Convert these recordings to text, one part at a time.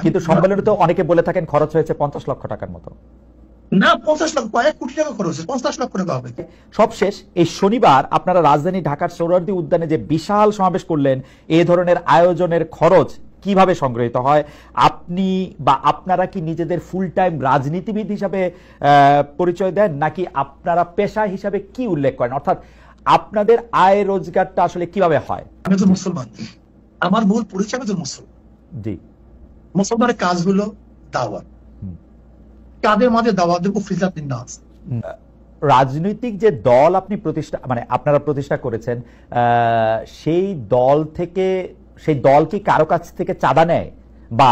কিন্তু সম্মেলনে তো অনেকে বলে থাকেন খরচ হয়েছে 50 লক্ষ টাকার মতো। না, 50 লক্ষ, কয়েক কোটি টাকা খরচ হয়েছে, 50 লক্ষ টাকা হবে। সবশেষ এই শনিবার আপনারা রাজধানী ঢাকার সোহরাওয়ার্দী উদ্যানে যে বিশাল সমাবেশ করলেন, এই ধরনের আয়োজনের খরচ কিভাবে সংগৃহীত হয়? আপনি বা আপনারা কি নিজেদের ফুল টাইম রাজনীতিবিদ হিসাবে পরিচয় দেন, নাকি আপনারা পেশা হিসাবে কি উল্লেখ করেন? অর্থাৎ আপনাদের আয় রোজগারটা আসলে কিভাবে হয়? আমি তো মুসলমান, আমার মূল পরিচয় আমি তো মুসলমান। জি। মুসলমানের কাজ হলো দাওয়াত। কাদের মাঝে দাওয়াত দেবো? ফিজাতিন নাস। রাজনৈতিক যে দল আপনি প্রতিষ্ঠা আপনারা প্রতিষ্ঠা করেছেন, সেই দল কি কারো কাছ থেকে চাঁদা নেয়, বা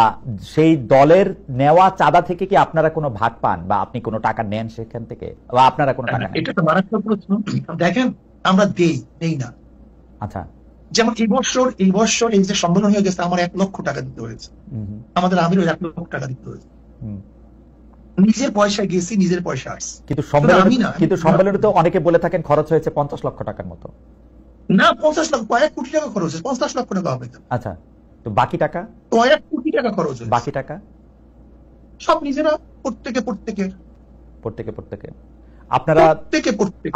সেই দলের নেওয়া চাঁদা থেকে কি আপনারা কোনো ভাগ পান, বা আপনি কোনো টাকা নেন সেখান থেকে, বা আপনারা কোনো টাকা? এটা তো মারাত্মক প্রশ্ন। দেখেন, আমরা নেই না। আচ্ছা। যেমন এই বছর এই যে সম্মেলন হয়ে গেছে, আমার 1 লক্ষ টাকা দিতে হয়েছে, আমাদের আমিরও 1 লক্ষ টাকা দিতে হয়েছে। নিজের পয়সা গেছি, নিজের পয়সা আসছে। কিন্তু সম্মেলনে তো অনেকে বলে থাকেন খরচ হয়েছে 50 লক্ষ টাকার মতো। না, 50 লক্ষ, কয়েক কোটি টাকা খরচ হয়েছে, 50 লক্ষ টাকা হবে। আচ্ছা, তো বাকি টাকা? কয়েক কোটি টাকা খরচ হয়েছে। বাকি টাকা সব নিজেরা, প্রত্যেকে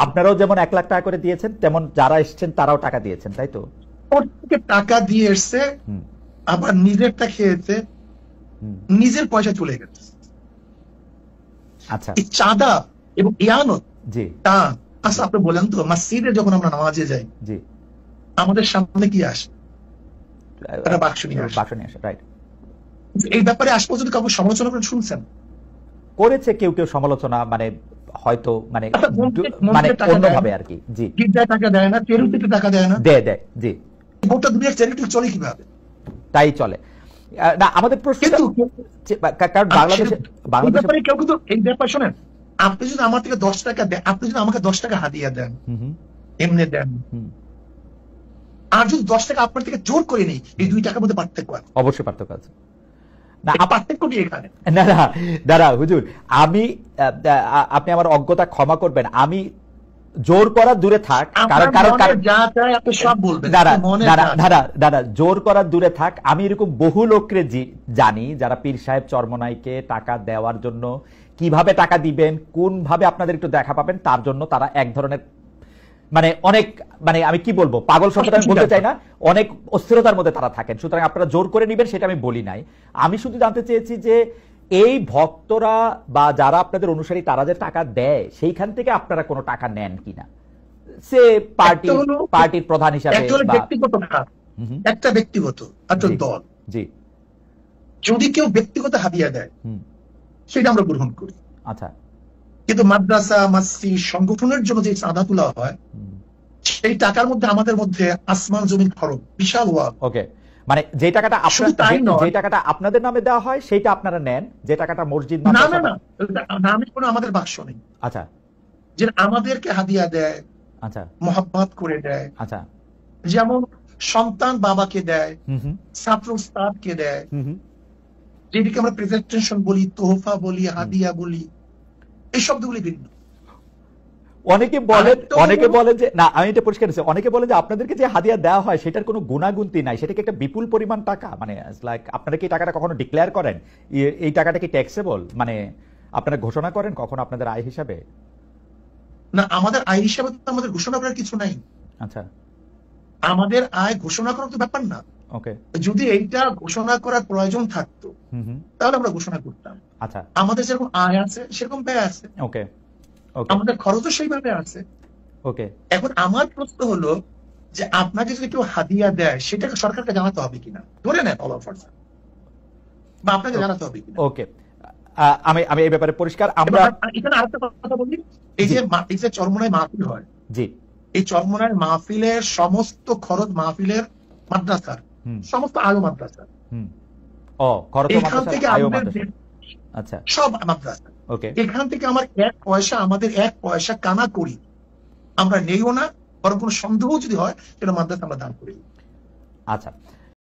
আপনারাও যেমন 1 লাখ টাকা করে দিয়েছেন, তেমন যারা এসেছেন তারাও টাকা দিয়েছেন, তাই তো? প্রত্যেকে টাকা দিয়ে এসছে, আবার নিজেরটা খেয়েছে, নিজের পয়সা চলে গেছে। আচ্ছা, এই চাঁদা এবং ইয়ানত, জি, তা আচ্ছা আপনি বলেন তো, মসজিদে যখন আমরা নামাজে যাই, জি, আমাদের সামনে কি আসে? একটা বাক্স নিয়ে আসে, রাইট। এই ব্যাপারে আজ পর্যন্ত কাউকে সমালোচনা করে শুনছেন? করেছে কেউ সমালোচনা, হয়তো অন্যভাবে আর কি। জি, গির্জায় টাকা দেয় না, চ্যারিটিতে টাকা দেয় না, দেয়। জি, গোটা দুনিয়ার চ্যারিটি চলে কিভাবে? তাই চলে না। আমাদের প্রশ্ন, কারণ বাংলাদেশে কেউ কিন্তু এই ব্যাপার শোনেন, আপনি যদি আমার থেকে 10 টাকা দেন, আপনি যদি আমাকে 10 টাকা হাদিয়া দেন, এমনি দেন, আর যদি 10 টাকা আপনার থেকে জোর করে নেই, এই 2 টাকার মধ্যে পার্থক্য আছে। অবশ্যই পার্থক্য আছে। পার্থক্যটি এখানে। না হুজুর, আপনি আমার অজ্ঞতা ক্ষমা করবেন। আমি জোর করা দূরে থাক, জোর করা দূরে থাক, আমি এরকম বহু লোককে জানি যারা পীর সাহেব চরমনাইকে টাকা দেওয়ার জন্য কিভাবে টাকা দিবেন, কোন ভাবে আপনাদের একটু দেখা পাবেন, তার জন্য তারা এক ধরনের অনেক আমি কি বলবো, পাগল শব্দটা আমি বলতে চাই না, অনেক অস্থিরতার মধ্যে তারা থাকেন। সুতরাং আপনারা জোর করে নিবেন সেটা আমি বলি নাই। আমি শুধু জানতে চেয়েছি যে এই ভক্তরা বা যারা আপনাদের অনুসারী তারা যে টাকা দেয়, সেইখান থেকে আপনারা কোনো টাকা নেন কিনা, সে পার্টির প্রধান হিসাবে, একটা ব্যক্তিগত দল, জি, যদি কেউ ব্যক্তিগত হাদিয়া দেয় সেটা আমরা গ্রহণ করি। আচ্ছা, কিন্তু মাদ্রাসা, মসজিদ, সংগঠনের জন্য যে চাঁদা তোলা হয়, সেই টাকার মধ্যে আমাদের মধ্যে আসমান জমিন ফরক, বিশাল ওয়াল। ওকে, যে টাকাটা আপনাদের নামে দেওয়া হয় সেটা আপনারা নেন, যে টাকাটা মসজিদ নামে কোনো আমাদের বাক্স নেই। আচ্ছা, যে আমাদেরকে হাদিয়া দেয়, আচ্ছা, মোহাব্বত করে দেয়। আচ্ছা, যেমন সন্তান বাবাকে দেয়, ছাত্র উস্তাদকে দেয়, যেটিকে আমরা প্রেজেন্টেশন বলি, তোহফা বলি, হাদিয়া বলি, এই শব্দগুলি ভিন্ন। অনেকে বলেন যে না, আমি এটা পরিষ্কার করছি, অনেকে বলেন যে আপনাদেরকে যে হাদিয়া দেওয়া হয় সেটার কোনো গুণাগুনতি নাই, সেটাকে একটা বিপুল পরিমাণ টাকা, আপনারা কি টাকাটা কখনো ডিক্লেয়ার করেন? এই টাকাটা কি ট্যাক্সেবল, আপনারা ঘোষণা করেন কখনো আপনাদের আয় হিসাবে? না, আমাদের আয় হিসাবে তো আমাদের ঘোষণা করার কিছু নাই। আচ্ছা, আমাদের আয় ঘোষণা করার তো ব্যাপার না। ওকে, যদি এইটা ঘোষণা করার প্রয়োজন থাকতো তাহলে আমরা ঘোষণা করতাম। আচ্ছা, আমাদের যেরকম আয় আছে সেরকম ব্যয় আছে। ওকে, আমাদের খরচও সেইভাবে আছে। ওকে, এখন আমার প্রশ্ন হলো যে আপনাকে যদি কেউ হাদিয়া দেয় সেটাকে সরকারকে জানাতে হবে কিনা, ধরে নেন অল অফার, বা আপনাকে জানাতে হবে কিনা? ওকে, আমি এই ব্যাপারে পরিষ্কার। আমরা এখানে আরেকটা কথা বলি, এই যে চরমনাই মাহফিল হয়, জি, এই চরমনাই মাহফিলের সমস্ত খরচ মাহফিলের মাদ্রাসার, সমস্ত আয়ো মাদ্রাসার, এখান থেকে আচ্ছা, সব মাদ্রাসা, এখান থেকে আমাদের এক পয়সা কানা করি আমরা নেইও না, বরং কোনো সন্দেহ যদি হয় সেটা মাদ্রাসা আমরা দান করি। আচ্ছা,